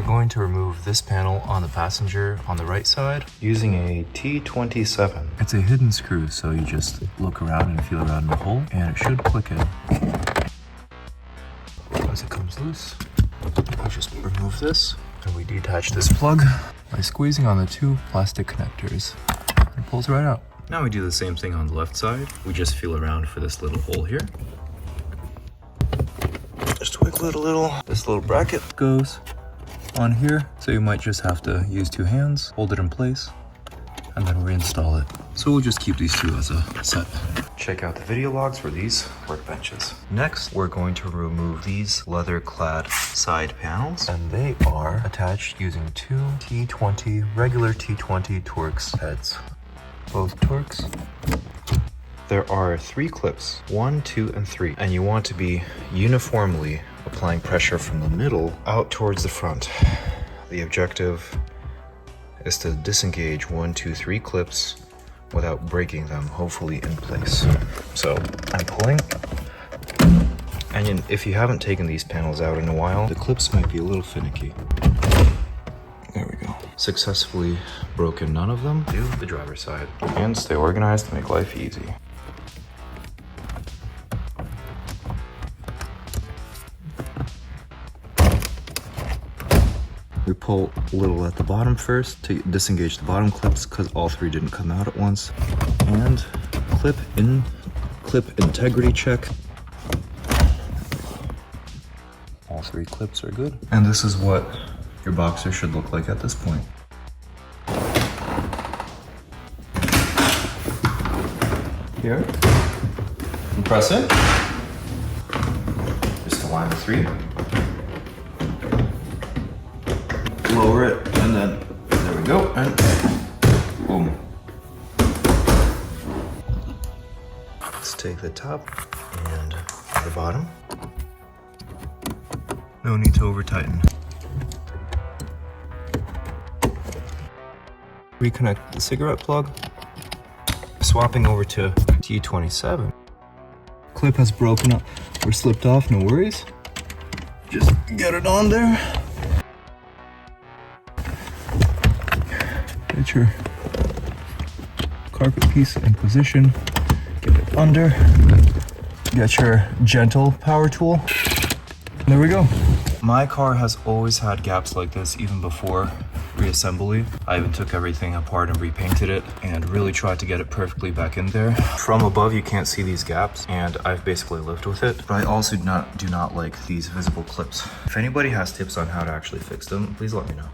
We're going to remove this panel on the passenger on the right side using a T27. It's a hidden screw, so you just look around and feel around in the hole, and it should click in. As it comes loose, we just remove this, and we detach this plug by squeezing on the two plastic connectors. It pulls right out. Now we do the same thing on the left side. We just feel around for this little hole here. Just wiggle it a little. This little bracket goes on here, so you might just have to use two hands, hold it in place, and then reinstall it. So we'll just keep these two as a set. Check out the video logs for these workbenches. Next, we're going to remove these leather-clad side panels, and they are attached using two T20, regular T20 Torx heads. Both Torx. There are 3 clips, 1, 2, and 3, and you want to be uniformly applying pressure from the middle out towards the front. The objective is to disengage 1, 2, 3 clips without breaking them, hopefully in place. So I'm pulling, and if you haven't taken these panels out in a while, the clips might be a little finicky. There we go. Successfully broken none of them. Do the driver's side. And stay organized to make life easy. We pull a little at the bottom first to disengage the bottom clips because all 3 didn't come out at once. And clip integrity check. All 3 clips are good. And this is what your Boxster should look like at this point. Here, and press it. Just align the 3. Lower it, and then there we go, and boom. Let's take the top and the bottom. No need to over tighten. Reconnect the cigarette plug. Swapping over to T27. Clip has broken up or slipped off, no worries. Just get it on there. Get your carpet piece in position. Get it under. Get your gentle power tool. There we go. My car has always had gaps like this even before reassembly. I even took everything apart and repainted it and really tried to get it perfectly back in there. From above you can't see these gaps, and I've basically lived with it. But I also do not like these visible clips. If anybody has tips on how to actually fix them, please let me know.